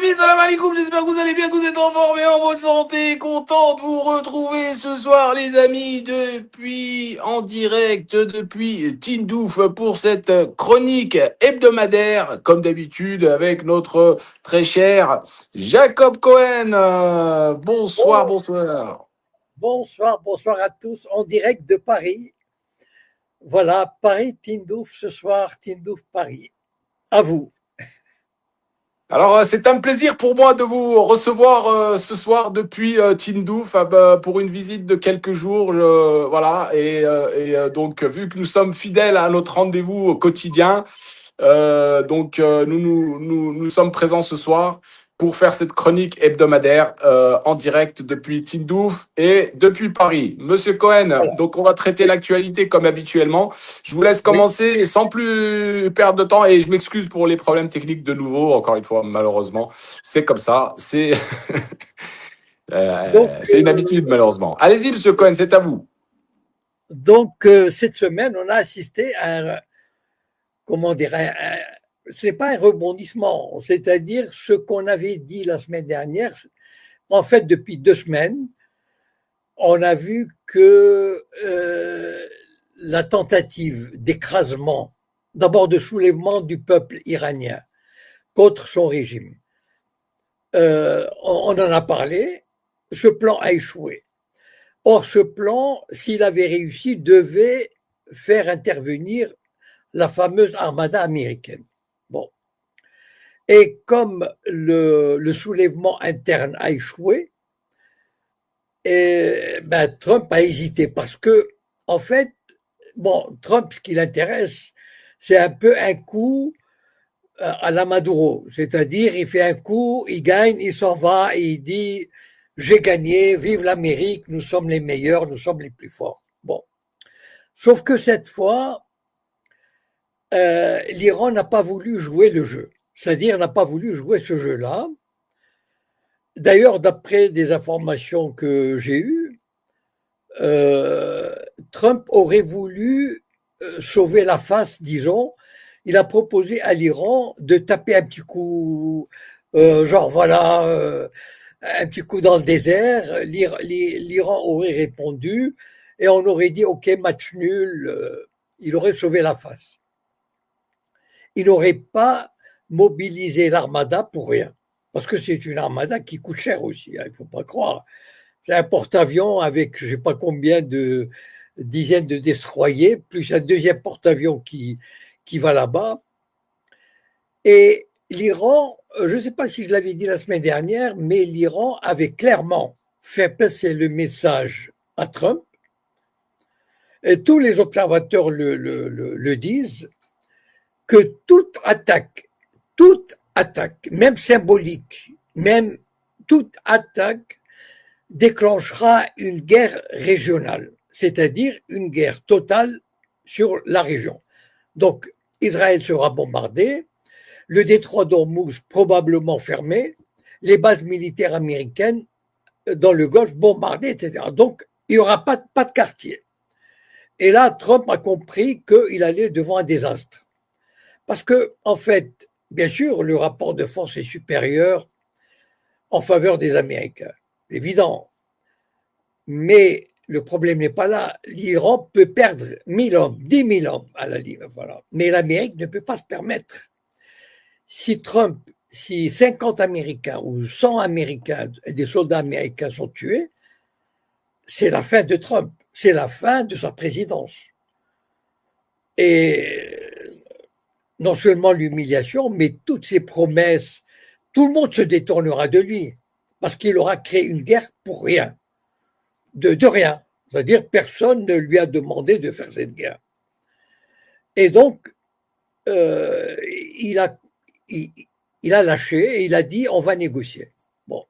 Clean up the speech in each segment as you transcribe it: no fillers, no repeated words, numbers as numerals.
amis, salam alaikum, j'espère que vous allez bien, que vous êtes en forme et en bonne santé. Content de vous retrouver ce soir, les amis, en direct, depuis Tindouf pour cette chronique hebdomadaire, comme d'habitude, avec notre très cher Jacob Cohen. Bonsoir, Bon, bonsoir. bonsoir à tous en direct de Paris. Voilà, Paris, Tindouf ce soir, Tindouf, Paris. À vous. Alors, c'est un plaisir pour moi de vous recevoir ce soir depuis Tindouf pour une visite de quelques jours. Voilà, donc, vu que nous sommes fidèles à notre rendez-vous au quotidien, nous sommes présents ce soir pour faire cette chronique hebdomadaire en direct depuis Tindouf et depuis Paris. Monsieur Cohen, Voilà. donc on va traiter l'actualité comme habituellement. Je vous laisse Oui. commencer et sans plus perdre de temps, et je m'excuse pour les problèmes techniques de nouveau, encore une fois, malheureusement. C'est comme ça, Donc, c'est une habitude, malheureusement. Allez-y, Monsieur Cohen, c'est à vous. cette semaine, on a assisté à comment dire, c'est pas un rebondissement, c'est-à-dire ce qu'on avait dit la semaine dernière. En fait, depuis 2 semaines, on a vu que la tentative d'écrasement, d'abord de soulèvement du peuple iranien contre son régime, on en a parlé, ce plan a échoué. Or, ce plan, s'il avait réussi, devait faire intervenir la fameuse armada américaine. Bon. Et comme le soulèvement interne a échoué, Trump a hésité parce que, en fait, bon, Trump, ce qui l'intéresse, c'est un peu un coup à la Maduro, c'est-à-dire il fait un coup, il gagne, il s'en va et il dit j'ai gagné, vive l'Amérique, nous sommes les meilleurs, nous sommes les plus forts. Bon, sauf que cette fois, l'Iran n'a pas voulu jouer le jeu, c'est-à-dire n'a pas voulu jouer ce jeu-là. D'ailleurs, d'après des informations que j'ai eues, euh, Trump aurait voulu sauver la face, disons. Il a proposé à l'Iran de taper un petit coup, genre voilà, un petit coup dans le désert. L'Iran aurait répondu et on aurait dit ok, match nul. Il aurait sauvé la face. Il n'aurait pas mobilisé l'armada pour rien, parce que c'est une armada qui coûte cher aussi. Il ne faut pas croire. C'est un porte-avions avec je ne sais pas combien de dizaines de destroyers, plus un deuxième porte-avions qui va là-bas. Et l'Iran, je ne sais pas si je l'avais dit la semaine dernière, mais l'Iran avait clairement fait passer le message à Trump, et tous les observateurs le disent, que toute attaque, même symbolique, même toute attaque déclenchera une guerre régionale, c'est-à-dire une guerre totale sur la région. Donc, Israël sera bombardé, le détroit d'Ormuz probablement fermé, les bases militaires américaines dans le Golfe bombardées, etc. Donc, il n'y aura pas de quartier. Et là, Trump a compris qu'il allait devant un désastre. Parce que, en fait, bien sûr, le rapport de force est supérieur en faveur des Américains. Évident. Mais le problème n'est pas là. L'Iran peut perdre 1000 hommes, 10 000 hommes à la limite. Voilà. Mais l'Amérique ne peut pas se permettre. Si 50 Américains ou 100 Américains, des soldats américains sont tués, c'est la fin de Trump. C'est la fin de sa présidence. Et non seulement l'humiliation, mais toutes ses promesses, tout le monde se détournera de lui parce qu'il aura créé une guerre pour rien, de rien. C'est-à-dire personne ne lui a demandé de faire cette guerre. Et donc, euh, il, a, il, il a lâché et il a dit on va négocier. Bon.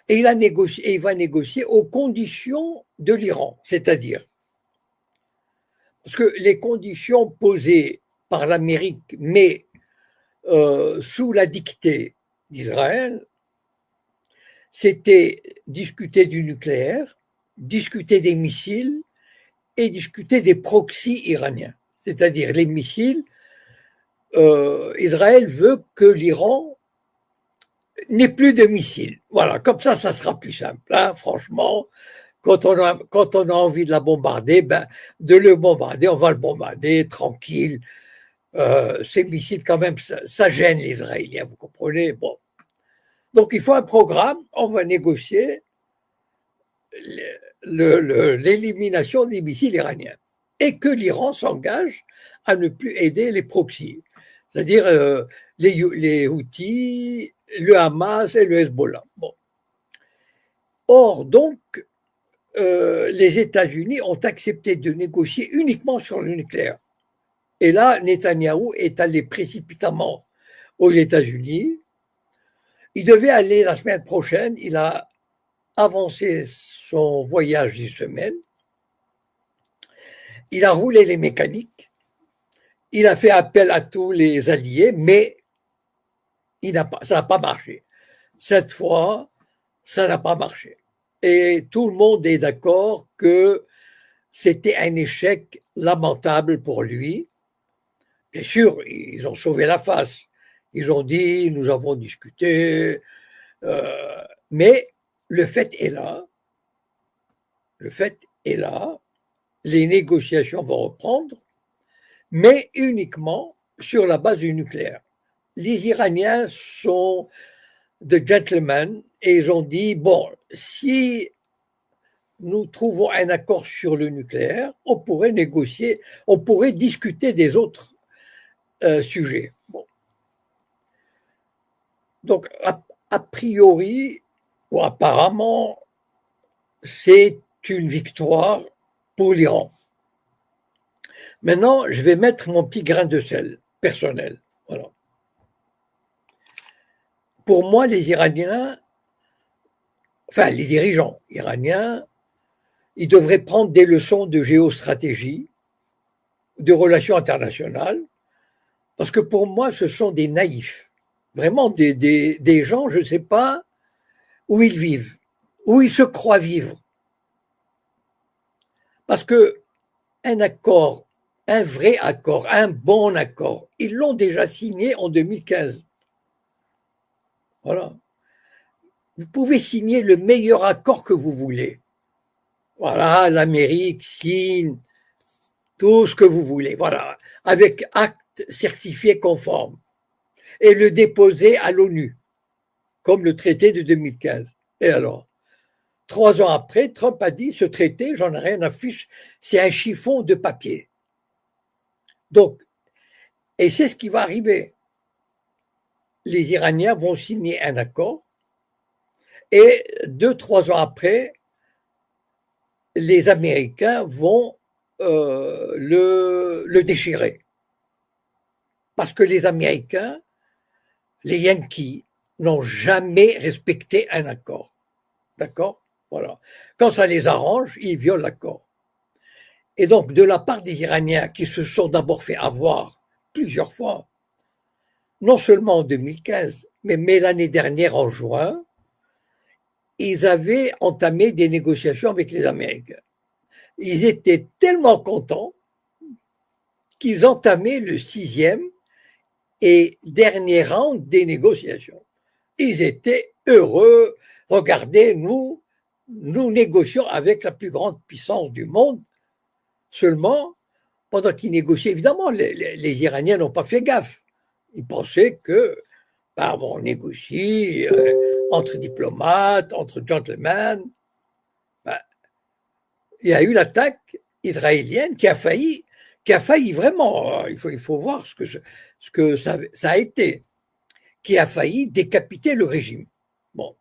Et il a négocié, et il va négocier aux conditions de l'Iran, c'est-à-dire parce que les conditions posées par l'Amérique, mais sous la dictée d'Israël, c'était discuter du nucléaire, discuter des missiles et discuter des proxys iraniens. C'est-à-dire les missiles, Israël veut que l'Iran n'ait plus de missiles. Voilà, comme ça sera plus simple. Hein, franchement, quand on a envie de la bombarder, de le bombarder, on va le bombarder tranquille. Ces missiles, quand même, ça gêne les Israéliens, vous comprenez? Bon. Donc, il faut un programme, on va négocier l'élimination des missiles iraniens et que l'Iran s'engage à ne plus aider les proxys, c'est-à-dire les Houthis, le Hamas et le Hezbollah. Bon. Or, donc, les États-Unis ont accepté de négocier uniquement sur le nucléaire. Et là, Netanyahou est allé précipitamment aux États-Unis. Il devait aller la semaine prochaine. Il a avancé son voyage d'une semaine. Il a roulé les mécaniques. Il a fait appel à tous les alliés, mais ça n'a pas marché. Cette fois, ça n'a pas marché. Et tout le monde est d'accord que c'était un échec lamentable pour lui. Bien sûr, ils ont sauvé la face. Ils ont dit, nous avons discuté, mais le fait est là. Le fait est là. Les négociations vont reprendre, mais uniquement sur la base du nucléaire. Les Iraniens sont de gentlemen et ils ont dit, bon, si nous trouvons un accord sur le nucléaire, on pourrait négocier, on pourrait discuter des autres sujets. Bon. Donc, a priori, ou apparemment, c'est une victoire pour l'Iran. Maintenant, je vais mettre mon petit grain de sel personnel. Voilà. Pour moi, les Iraniens, enfin les dirigeants iraniens, ils devraient prendre des leçons de géostratégie, de relations internationales, parce que pour moi, ce sont des naïfs. Vraiment des gens, je ne sais pas où ils vivent, où ils se croient vivre. Parce que un accord, un vrai accord, un bon accord, ils l'ont déjà signé en 2015. Voilà. Vous pouvez signer le meilleur accord que vous voulez. Voilà, l'Amérique signe tout ce que vous voulez. Voilà, avec acte certifié conforme. Et le déposer à l'ONU, comme le traité de 2015. Et alors, 3 ans après, Trump a dit, ce traité, j'en ai rien à fiche, c'est un chiffon de papier. Donc, et c'est ce qui va arriver. Les Iraniens vont signer un accord et 2-3 ans après, les Américains vont le déchirer. Parce que les Américains, les Yankees, n'ont jamais respecté un accord. D'accord? Voilà. Quand ça les arrange, ils violent l'accord. Et donc, de la part des Iraniens qui se sont d'abord fait avoir plusieurs fois, non seulement en 2015, mais l'année dernière en juin, ils avaient entamé des négociations avec les Américains. Ils étaient tellement contents qu'ils entamaient le 6e et dernier round des négociations. Ils étaient heureux. Regardez, nous négocions avec la plus grande puissance du monde. Seulement, pendant qu'ils négociaient, évidemment, les Iraniens n'ont pas fait gaffe. Ils pensaient que, on négocie entre diplomates, entre gentlemen. Il y a eu l'attaque israélienne qui a failli vraiment, il faut voir ce que ça a été, qui a failli décapiter le régime. Bon.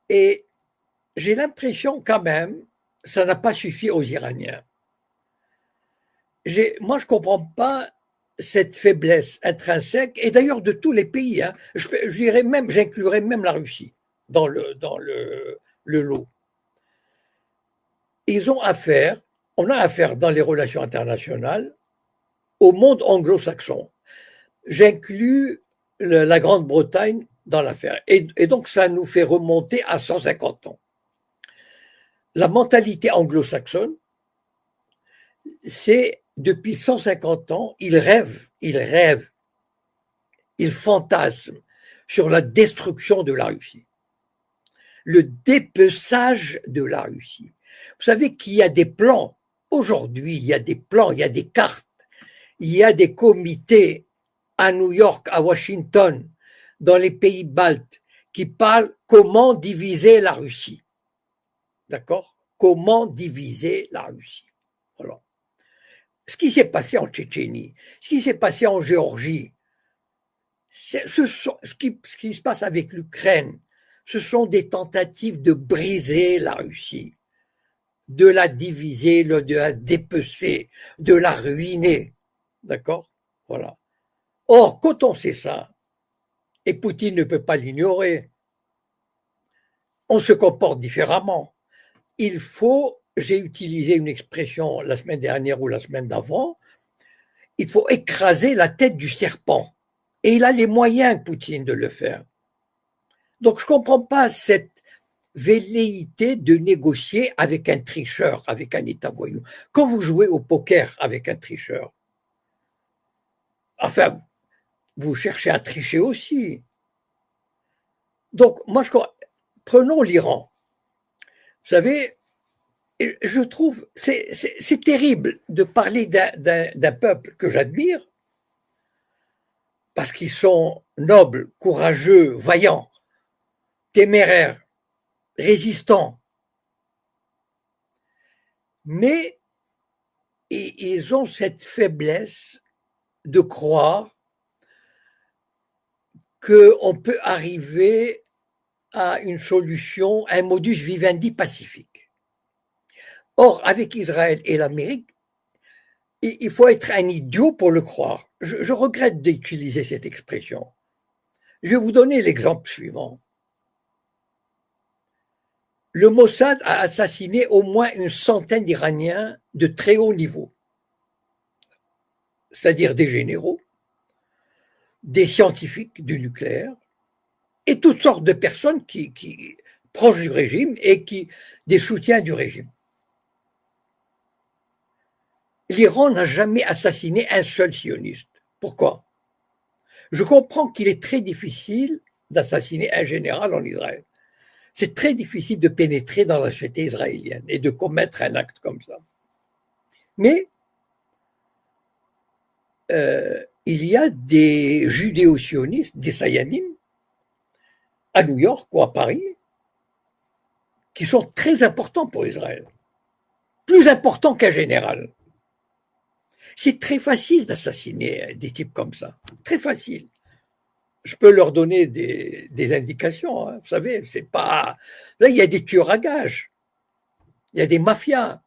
Et j'ai l'impression quand même, ça n'a pas suffi aux Iraniens. Moi, je ne comprends pas cette faiblesse intrinsèque, et d'ailleurs de tous les pays. Hein. J'inclurais même la Russie dans le lot. On a affaire dans les relations internationales au monde anglo-saxon. J'inclus la Grande-Bretagne dans l'affaire. Et donc, ça nous fait remonter à 150 ans. La mentalité anglo-saxonne, c'est depuis 150 ans, ils rêvent, ils fantasment sur la destruction de la Russie, le dépeçage de la Russie. Vous savez qu'il y a des plans, aujourd'hui, il y a des plans, il y a des cartes, il y a des comités à New York, à Washington, dans les pays baltes, qui parlent comment diviser la Russie. D'accord? Comment diviser la Russie. Voilà. Ce qui s'est passé en Tchétchénie, ce qui s'est passé en Géorgie, ce qui se passe avec l'Ukraine, ce sont des tentatives de briser la Russie, de la diviser, de la dépecer, de la ruiner. D'accord? Voilà. Or, quand on sait ça, et Poutine ne peut pas l'ignorer, on se comporte différemment. Il faut, j'ai utilisé une expression la semaine dernière ou la semaine d'avant, il faut écraser la tête du serpent. Et il a les moyens, Poutine, de le faire. Donc, je ne comprends pas cette velléité de négocier avec un tricheur, avec un État voyou. Quand vous jouez au poker avec un tricheur, enfin, vous cherchez à tricher aussi. Donc, moi, prenons l'Iran. Vous savez, je trouve, c'est terrible de parler d'un peuple que j'admire, parce qu'ils sont nobles, courageux, vaillants, téméraires, résistants. Mais ils ont cette faiblesse de croire qu'on peut arriver à une solution, un modus vivendi pacifique. Or, avec Israël et l'Amérique, il faut être un idiot pour le croire. Je regrette d'utiliser cette expression. Je vais vous donner l'exemple suivant. Le Mossad a assassiné au moins une centaine d'Iraniens de très haut niveau, c'est-à-dire des généraux, des scientifiques du nucléaire et toutes sortes de personnes qui proches du régime et des soutiens du régime. L'Iran n'a jamais assassiné un seul sioniste. Pourquoi? Je comprends qu'il est très difficile d'assassiner un général en Israël. C'est très difficile de pénétrer dans la société israélienne et de commettre un acte comme ça. Mais il y a des judéo-sionistes, des sayanim, à New York ou à Paris, qui sont très importants pour Israël. Plus importants qu'un général. C'est très facile d'assassiner des types comme ça. Très facile. Je peux leur donner des indications. Hein. Vous savez, c'est pas. Là, il y a des tueurs à gages. Il y a des mafias.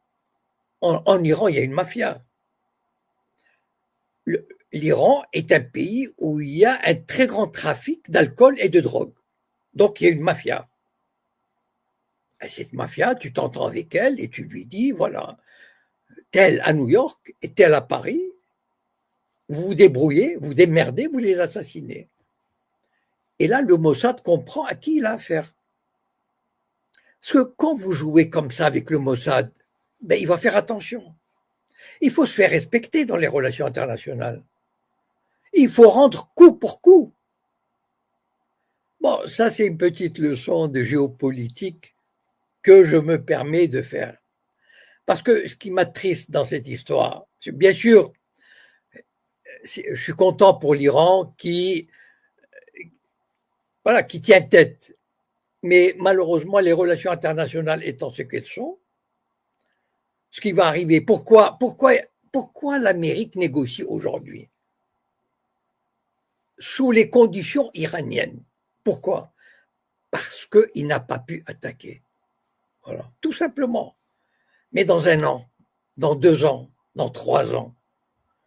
En Iran, il y a une mafia. L'Iran est un pays où il y a un très grand trafic d'alcool et de drogue. Donc, il y a une mafia. Et cette mafia, tu t'entends avec elle et tu lui dis, voilà, tel à New York et tel à Paris, vous vous débrouillez, vous démerdez, vous les assassinez. Et là, le Mossad comprend à qui il a affaire. Parce que quand vous jouez comme ça avec le Mossad, ben, il va faire attention. Il faut se faire respecter dans les relations internationales. Il faut rendre coup pour coup. Bon, ça c'est une petite leçon de géopolitique que je me permets de faire. Parce que ce qui m'attriste dans cette histoire, bien sûr, je suis content pour l'Iran qui tient tête. Mais malheureusement, les relations internationales étant ce qu'elles sont, ce qui va arriver, pourquoi l'Amérique négocie aujourd'hui sous les conditions iraniennes? Pourquoi? Parce qu'il n'a pas pu attaquer. Voilà, tout simplement. Mais dans 1 an, dans 2 ans, dans 3 ans,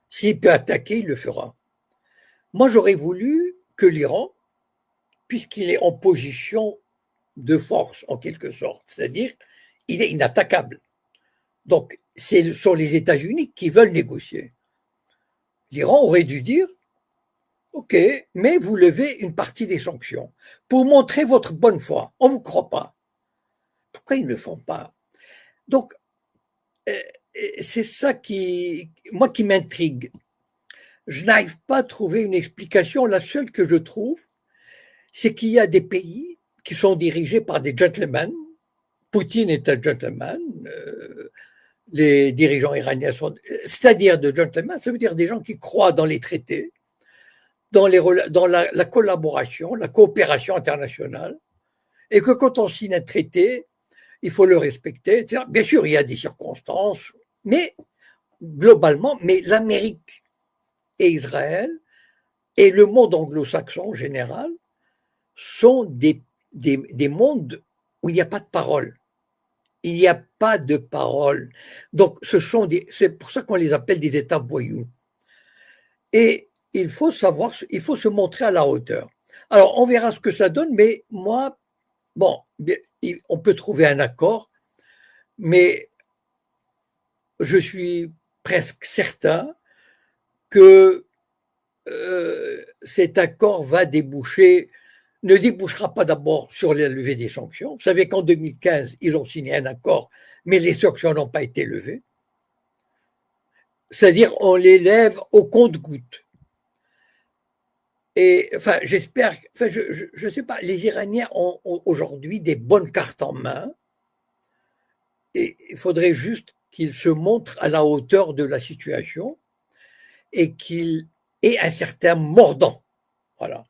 s'il peut attaquer, il le fera. Moi, j'aurais voulu que l'Iran, puisqu'il est en position de force, en quelque sorte, c'est-à-dire il est inattaquable. Donc, ce sont les États-Unis qui veulent négocier. L'Iran aurait dû dire, OK, mais vous levez une partie des sanctions pour montrer votre bonne foi. On ne vous croit pas. Pourquoi ils ne le font pas? Donc, c'est ça qui m'intrigue. Je n'arrive pas à trouver une explication. La seule que je trouve, c'est qu'il y a des pays qui sont dirigés par des gentlemen. Poutine est un gentleman. Les dirigeants iraniens sont, c'est-à-dire de gentlemen, ça veut dire des gens qui croient dans les traités, dans la collaboration, la coopération internationale, et que quand on signe un traité, il faut le respecter, etc. Bien sûr, il y a des circonstances, mais globalement, mais l'Amérique et Israël et le monde anglo-saxon en général sont des mondes où il n'y a pas de parole. Il n'y a pas de parole. Donc, c'est pour ça qu'on les appelle des États voyous. Et il faut se montrer à la hauteur. Alors, on verra ce que ça donne, mais moi, bon, on peut trouver un accord, mais je suis presque certain que cet accord ne débouchera pas d'abord sur la levée des sanctions. Vous savez qu'en 2015, ils ont signé un accord, mais les sanctions n'ont pas été levées. C'est-à-dire, on les lève au compte-gouttes. Et enfin, j'espère, enfin, je sais pas, les Iraniens ont aujourd'hui des bonnes cartes en main. Et il faudrait juste qu'ils se montrent à la hauteur de la situation et qu'ils aient un certain mordant. Voilà.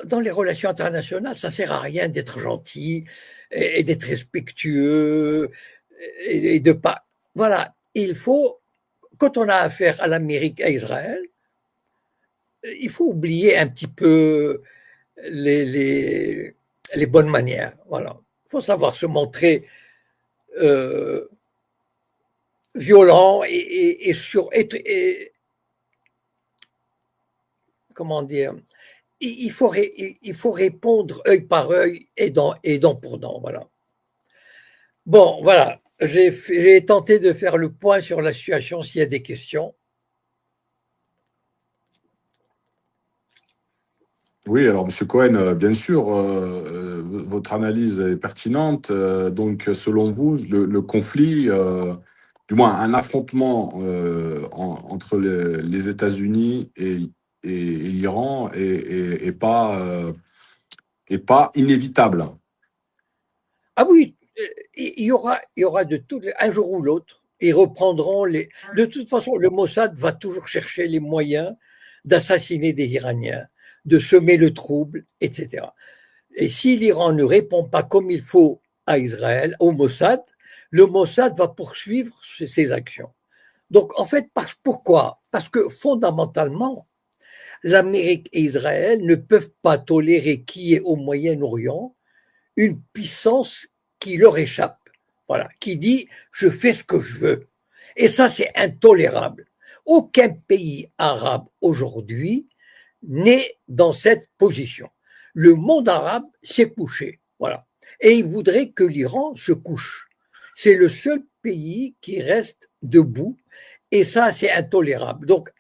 Dans les relations internationales, ça ne sert à rien d'être gentil et d'être respectueux et de pas. Voilà, il faut, quand on a affaire à l'Amérique et à Israël, il faut oublier un petit peu les bonnes manières. Voilà. Il faut savoir se montrer violent comment dire, il faut répondre œil par œil et dent pour dent. Voilà. Bon, voilà. J'ai tenté de faire le point sur la situation s'il y a des questions. Oui, alors Monsieur Cohen, bien sûr, votre analyse est pertinente. Donc, selon vous, le conflit, du moins un affrontement entre les États-Unis et l'Iran est pas inévitable. Ah oui, il y aura de tout, un jour ou l'autre, ils reprendront les. De toute façon, le Mossad va toujours chercher les moyens d'assassiner des Iraniens, de semer le trouble, etc. Et si l'Iran ne répond pas comme il faut à Israël, au Mossad, le Mossad va poursuivre ses actions. Donc, en fait, pourquoi? Parce que fondamentalement, l'Amérique et Israël ne peuvent pas tolérer qu'il y ait au Moyen-Orient une puissance qui leur échappe. Voilà, qui dit je fais ce que je veux. Et ça, c'est intolérable. Aucun pays arabe aujourd'hui n'est dans cette position. Le monde arabe s'est couché. Voilà. Et il voudrait que l'Iran se couche. C'est le seul pays qui reste debout. Et ça, c'est intolérable. Donc,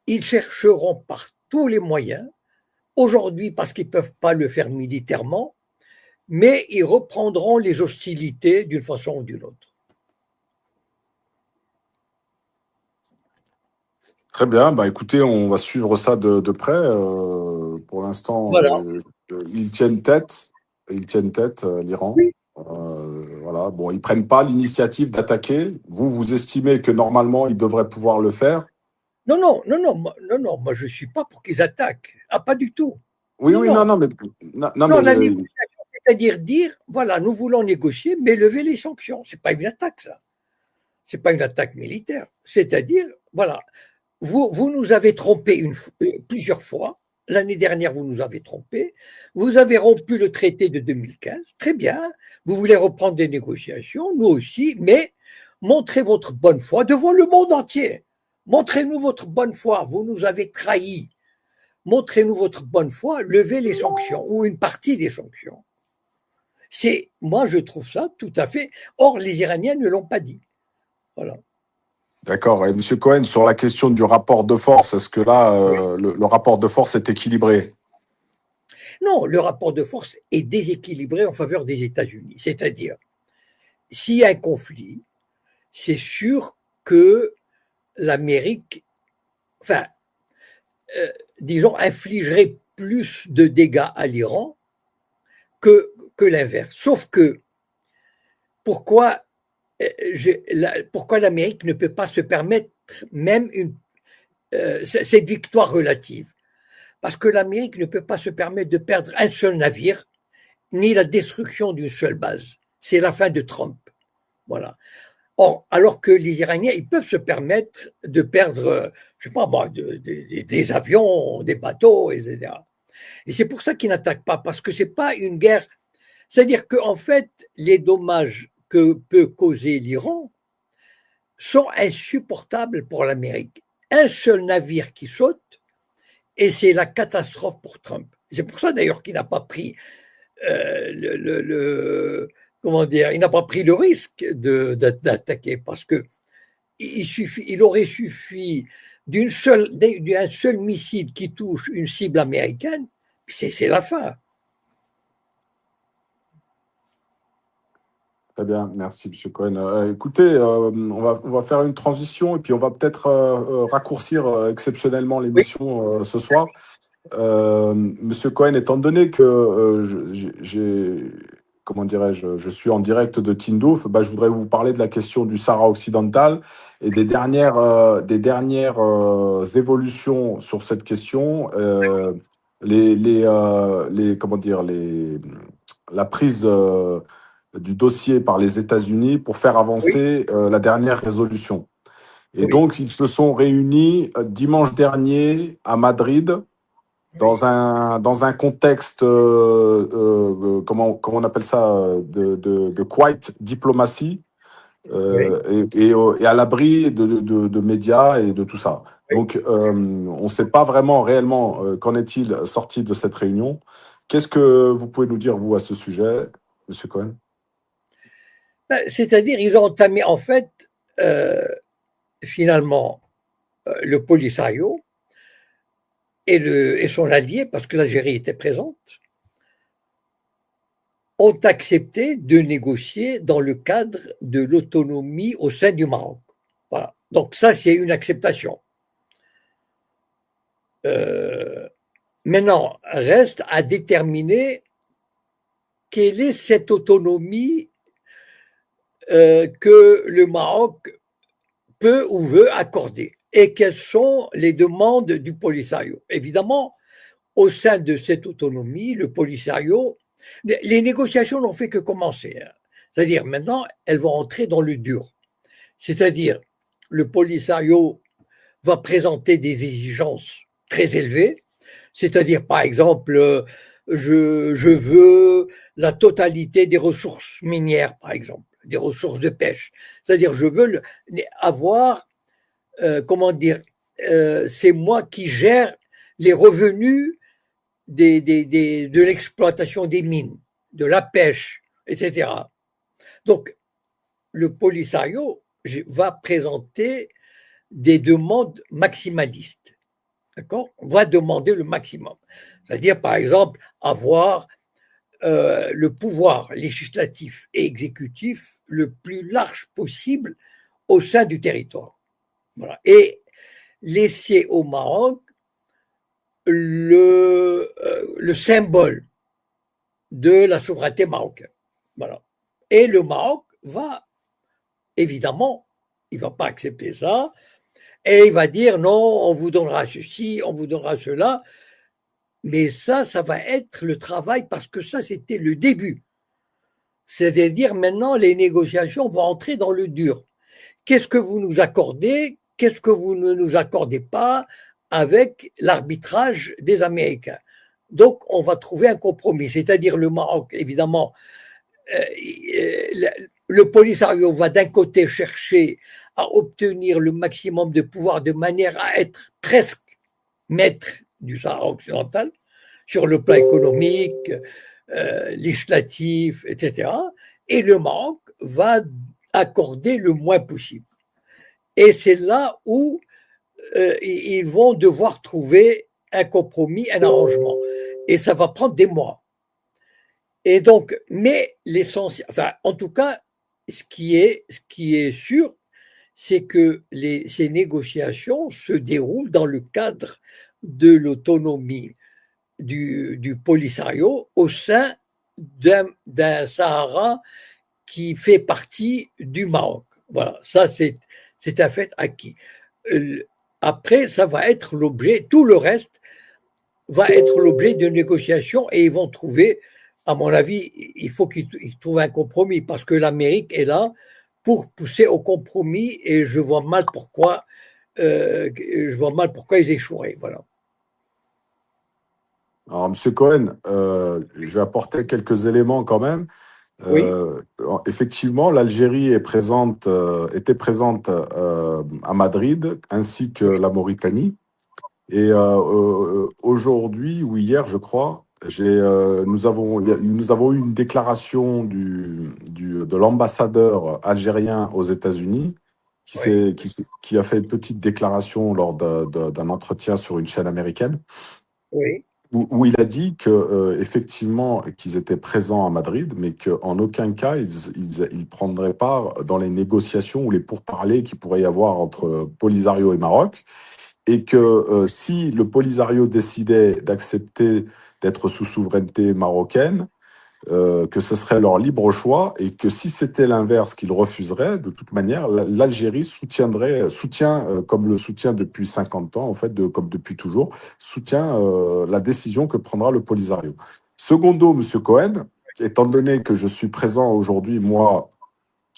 ils chercheront par tous les moyens, aujourd'hui parce qu'ils ne peuvent pas le faire militairement, mais ils reprendront les hostilités d'une façon ou d'une autre. Très bien, bah écoutez, on va suivre ça de près. Pour l'instant, Voilà. ils tiennent tête, l'Iran. Oui. Voilà. Bon, ils prennent pas l'initiative d'attaquer. Vous estimez que normalement, ils devraient pouvoir le faire? Moi je ne suis pas pour qu'ils attaquent. Ah, pas du tout. Oui, Non, oui, non, non. non, mais non, Non, mais la négociation, c'est-à-dire dire, voilà, nous voulons négocier, mais lever les sanctions. Ce n'est pas une attaque, ça. Ce n'est pas une attaque militaire. C'est-à-dire, voilà, vous nous avez trompés plusieurs fois. L'année dernière, vous nous avez trompés. Vous avez rompu le traité de 2015. Très bien. Vous voulez reprendre des négociations, nous aussi, mais montrez votre bonne foi devant le monde entier. Montrez-nous votre bonne foi. Vous nous avez trahis. Montrez-nous votre bonne foi. Levez les sanctions ou une partie des sanctions. Moi, je trouve ça tout à fait. Or, les Iraniens ne l'ont pas dit. Voilà. d'accord. Et Monsieur Cohen, sur la question du rapport de force, est-ce que là, le rapport de force est équilibré? Non, le rapport de force est déséquilibré en faveur des États-Unis. C'est-à-dire, s'il y a un conflit, c'est sûr que l'Amérique, enfin, disons, infligerait plus de dégâts à l'Iran que l'inverse. Sauf que pourquoi, pourquoi l'Amérique ne peut pas se permettre même cette victoire relative? Parce que l'Amérique ne peut pas se permettre de perdre un seul navire, ni la destruction d'une seule base. C'est la fin de Trump. Voilà. Or, alors que les Iraniens, ils peuvent se permettre de perdre, je sais pas moi, des avions, des bateaux, etc. Et c'est pour ça qu'ils n'attaquent pas, parce que c'est pas une guerre. C'est-à-dire qu'en fait, les dommages que peut causer l'Iran sont insupportables pour l'Amérique. Un seul navire qui saute, et c'est la catastrophe pour Trump. C'est pour ça d'ailleurs qu'il n'a pas pris comment dire, il n'a pas pris le risque d'attaquer parce que il aurait suffi d'un seul missile qui touche une cible américaine, c'est la fin. Très bien, merci M. Cohen. Écoutez, on va faire une transition et puis on va peut-être raccourcir exceptionnellement l'émission ce soir. Monsieur Cohen, étant donné que comment dirais-je, je suis en direct de Tindouf, je voudrais vous parler de la question du Sahara occidental et des dernières évolutions sur cette question. Comment dire, la prise du dossier par les États-Unis pour faire avancer la dernière résolution. Et donc, ils se sont réunis dimanche dernier à Madrid dans un contexte, comment on appelle ça, de quiet diplomatie, et à l'abri de médias et de tout ça. Donc, on ne sait pas vraiment réellement qu'en est-il sorti de cette réunion. Qu'est-ce que vous pouvez nous dire, vous, à ce sujet, M. Cohen? C'est-à-dire, ils ont entamé, en fait, finalement, le Polisario et son allié, parce que l'Algérie était présente, ont accepté de négocier dans le cadre de l'autonomie au sein du Maroc. Voilà. Donc ça, c'est une acceptation. Maintenant, reste à déterminer quelle est cette autonomie que le Maroc peut ou veut accorder et quelles sont les demandes du Polisario. Évidemment, au sein de cette autonomie, le Polisario, les négociations n'ont fait que commencer. C'est-à-dire maintenant, elles vont entrer dans le dur. C'est-à-dire, le Polisario va présenter des exigences très élevées, c'est-à-dire, par exemple, je veux la totalité des ressources minières, par exemple, des ressources de pêche. C'est-à-dire, je veux avoir, comment dire, c'est moi qui gère les revenus de l'exploitation des mines, de la pêche, etc. Donc, le Polisario va présenter des demandes maximalistes. D'accord? On va demander le maximum. C'est-à-dire, par exemple, avoir le pouvoir législatif et exécutif le plus large possible au sein du territoire. Voilà. Et laisser au Maroc le symbole de la souveraineté marocaine. Voilà. Et le Maroc va, évidemment, il ne va pas accepter ça, et il va dire non, on vous donnera ceci, on vous donnera cela, mais ça va être le travail, parce que ça, c'était le début. C'est-à-dire, maintenant, les négociations vont entrer dans le dur. Qu'est-ce que vous nous accordez? Qu'est-ce que vous ne nous accordez pas avec l'arbitrage des Américains? Donc, on va trouver un compromis. C'est-à-dire, le Maroc, évidemment, le Polisario va d'un côté chercher à obtenir le maximum de pouvoir de manière à être presque maître du Sahara occidental sur le plan économique, législatif, etc. Et le Maroc va accorder le moins possible. Et c'est là où ils vont devoir trouver un compromis, un arrangement. Et ça va prendre des mois. Et donc, mais l'essentiel, enfin, en tout cas, ce qui est sûr, c'est que ces négociations se déroulent dans le cadre de l'autonomie du Polisario au sein d'un Sahara qui fait partie du Maroc. Voilà, ça c'est un fait acquis. Après, ça va être l'objet, tout le reste va être l'objet de négociations et ils vont trouver, à mon avis, il faut qu'ils trouvent un compromis parce que l'Amérique est là pour pousser au compromis et je vois mal pourquoi ils échoueraient. Voilà. Alors, Monsieur Cohen, je vais apporter quelques éléments quand même. Oui, Effectivement, l'Algérie était présente à Madrid, ainsi que oui, la Mauritanie. Et aujourd'hui, ou hier, je crois, nous avons eu une déclaration de l'ambassadeur algérien aux États-Unis oui, qui a fait une petite déclaration lors d'un entretien sur une chaîne américaine oui, où il a dit que effectivement qu'ils étaient présents à Madrid, mais qu'en aucun cas ils prendraient part dans les négociations ou les pourparlers qu'il pourrait y avoir entre Polisario et Maroc, et que si le Polisario décidait d'accepter d'être sous souveraineté marocaine, que ce serait leur libre choix, et que si c'était l'inverse qu'ils refuseraient, de toute manière, l'Algérie soutient, comme le soutient depuis 50 ans, en fait, comme depuis toujours, soutient la décision que prendra le Polisario. Secondo, Monsieur Cohen, étant donné que je suis présent aujourd'hui, moi,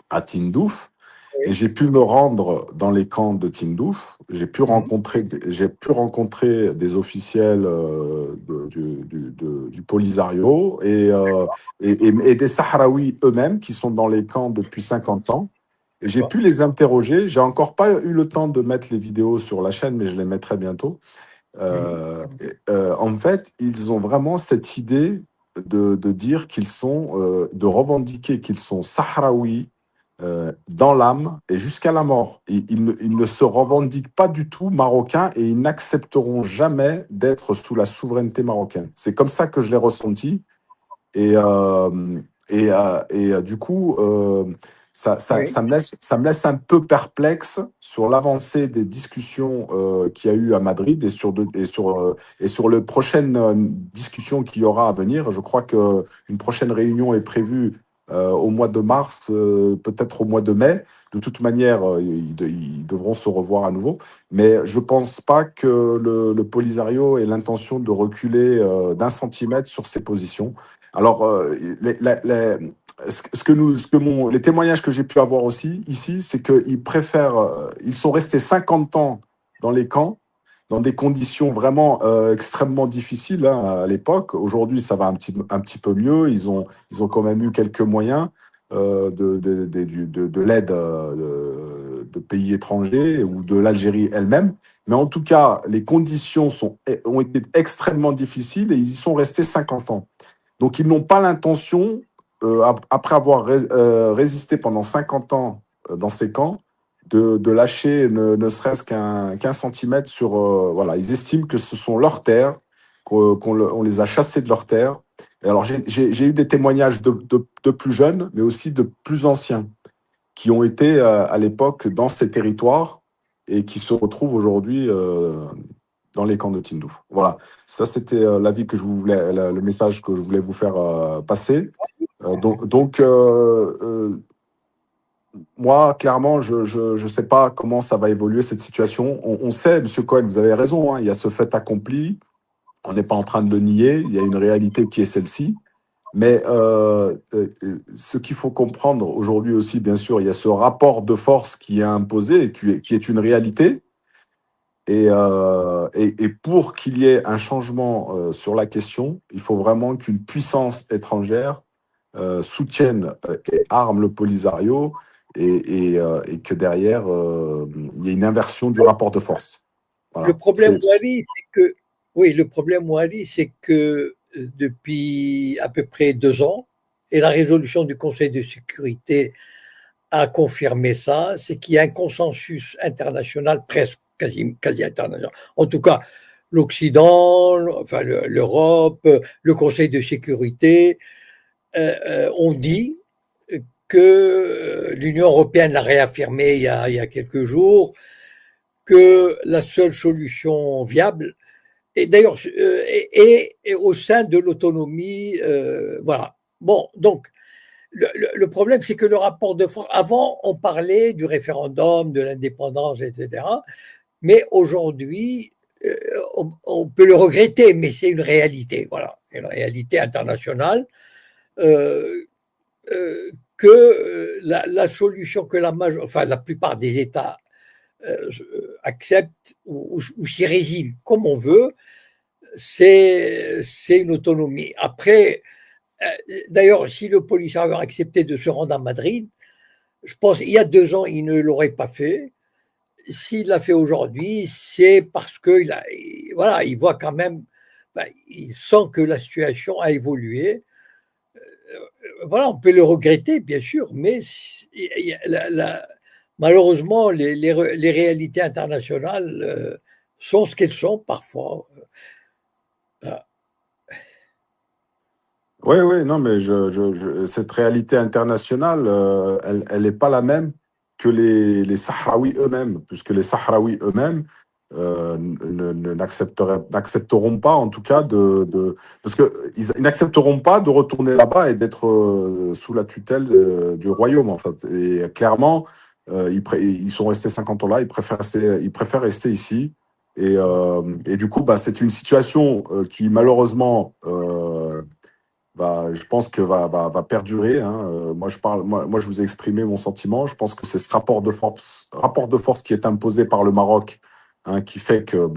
à Tindouf, et oui. j'ai pu me rendre dans les camps de Tindouf. Mhm. J'ai pu rencontrer des officiels du Polisario et des Sahraouis eux-mêmes qui sont dans les camps depuis 50 ans. Et j'ai D'accord. pu les interroger. J'ai encore pas eu le temps de mettre les vidéos sur la chaîne, mais je les mettrai bientôt. Mhm. En fait, ils ont vraiment cette idée de dire qu'ils sont, de revendiquer qu'ils sont Sahraouis dans l'âme et jusqu'à la mort. Ils ne se revendiquent pas du tout marocains et ils n'accepteront jamais d'être sous la souveraineté marocaine. C'est comme ça que je l'ai ressenti. Et, du coup, Oui, ça me laisse un peu perplexe sur l'avancée des discussions qu'il y a eu à Madrid et sur les prochaines discussions qu'il y aura à venir. Je crois qu'une prochaine réunion est prévue au mois de mars, peut-être au mois de mai. De toute manière, ils devront se revoir à nouveau. Mais je ne pense pas que le Polisario ait l'intention de reculer d'un centimètre sur ses positions. Alors, les témoignages que j'ai pu avoir aussi ici, c'est qu'ils préfèrent, ils sont restés 50 ans dans les camps, dans des conditions vraiment extrêmement difficiles hein, à l'époque. Aujourd'hui, ça va un petit peu mieux. Ils ont quand même eu quelques moyens de l'aide de pays étrangers ou de l'Algérie elle-même. Mais en tout cas, les conditions ont été extrêmement difficiles et ils y sont restés 50 ans. Donc, ils n'ont pas l'intention, après avoir résisté pendant 50 ans dans ces camps, de lâcher ne serait-ce qu'un centimètre sur... voilà, ils estiment que ce sont leurs terres, on les a chassés de leurs terres. Et alors, j'ai eu des témoignages de plus jeunes, mais aussi de plus anciens, qui ont été à l'époque dans ces territoires et qui se retrouvent aujourd'hui dans les camps de Tindouf. Voilà, ça c'était l'avis que je voulais, le message que je voulais vous faire passer. Moi, clairement, je sais pas comment ça va évoluer cette situation. On sait, Monsieur Cohen, vous avez raison, hein, il y a ce fait accompli. On n'est pas en train de le nier. Il y a une réalité qui est celle-ci. Mais ce qu'il faut comprendre aujourd'hui aussi, bien sûr, il y a ce rapport de force qui est imposé et qui est une réalité. Et pour qu'il y ait un changement sur la question, il faut vraiment qu'une puissance étrangère soutienne et arme le Polisario et que derrière, il y ait une inversion du rapport de force. le Voilà. problème, Wally, c'est que, oui, le problème, Wally, c'est que depuis à peu près 2 ans, et la résolution du Conseil de sécurité a confirmé ça, c'est qu'il y a un consensus international, presque quasi international. En tout cas, l'Occident, enfin l'Europe, le Conseil de sécurité ont dit que l'Union européenne l'a réaffirmé il y a quelques jours, que la seule solution viable et d'ailleurs, et au sein de l'autonomie, voilà. Bon, donc, le problème, c'est que le rapport de force, avant, on parlait du référendum, de l'indépendance, etc. Mais aujourd'hui, on peut le regretter, mais c'est une réalité, voilà, une réalité internationale, euh, que la solution que la plupart des États acceptent ou s'y résignent comme on veut, c'est une autonomie. Après, d'ailleurs, si le Polisario avait accepté de se rendre à Madrid, je pense il y a 2 ans, il ne l'aurait pas fait. S'il l'a fait aujourd'hui, c'est parce que voilà, il voit quand même, ben, il sent que la situation a évolué. Voilà, on peut le regretter, bien sûr, mais malheureusement, les réalités internationales sont ce qu'elles sont parfois. Oui, oui, non, mais cette réalité internationale, elle n'est pas la même que les Sahraouis eux-mêmes, puisque les Sahraouis eux-mêmes n'accepteront pas, en tout cas, parce qu'ils n'accepteront pas de retourner là-bas et d'être sous la tutelle du royaume, en fait. Et clairement, ils sont restés 50 ans là, ils préfèrent rester ici. Et du coup, bah, c'est une situation qui, malheureusement, je pense que va perdurer, hein. Moi, je vous ai exprimé mon sentiment. Je pense que c'est ce rapport de force qui est imposé par le Maroc, hein, qui fait que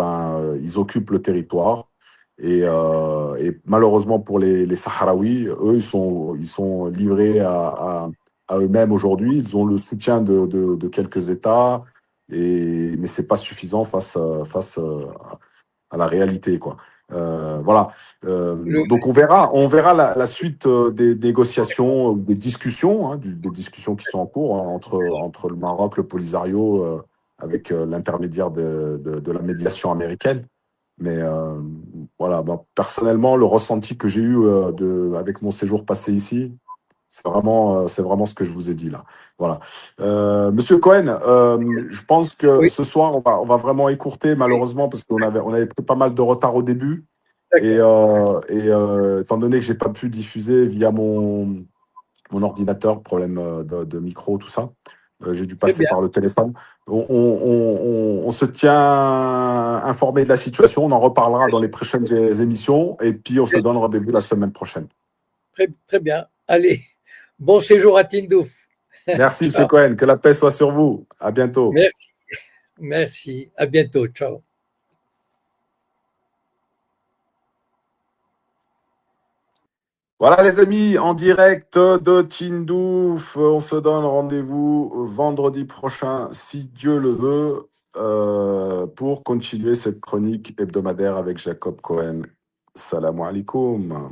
ils occupent le territoire. Et malheureusement pour les Sahraouis, eux, ils sont livrés à eux-mêmes aujourd'hui. Ils ont le soutien de quelques États, mais c'est pas suffisant face à la réalité, quoi. Voilà. Le, Donc on verra la suite des négociations, des discussions, hein, des discussions qui sont en cours, hein, entre le Maroc, le Polisario, avec l'intermédiaire de la médiation américaine. Mais voilà, personnellement, le ressenti que j'ai eu avec mon séjour passé ici, c'est vraiment ce que je vous ai dit là. Voilà. Monsieur Cohen, je pense que oui, ce soir, on va vraiment écourter oui, malheureusement parce on avait pris pas mal de retard au début. d'accord. Étant donné que j'ai pas pu diffuser via mon ordinateur, problème de micro, tout ça, j'ai dû Très passer bien, par le téléphone. On se tient informé de la situation, on en reparlera dans les prochaines émissions et puis on se donne rendez-vous la semaine prochaine. très, très bien. Allez, bon séjour à Tindouf. Merci, Monsieur Ciao. Cohen, que la paix soit sur vous. À bientôt. Merci, merci. À bientôt. Ciao. Voilà les amis, en direct de Tindouf, on se donne rendez-vous vendredi prochain, si Dieu le veut, pour continuer cette chronique hebdomadaire avec Jacob Cohen. Salam alaikum.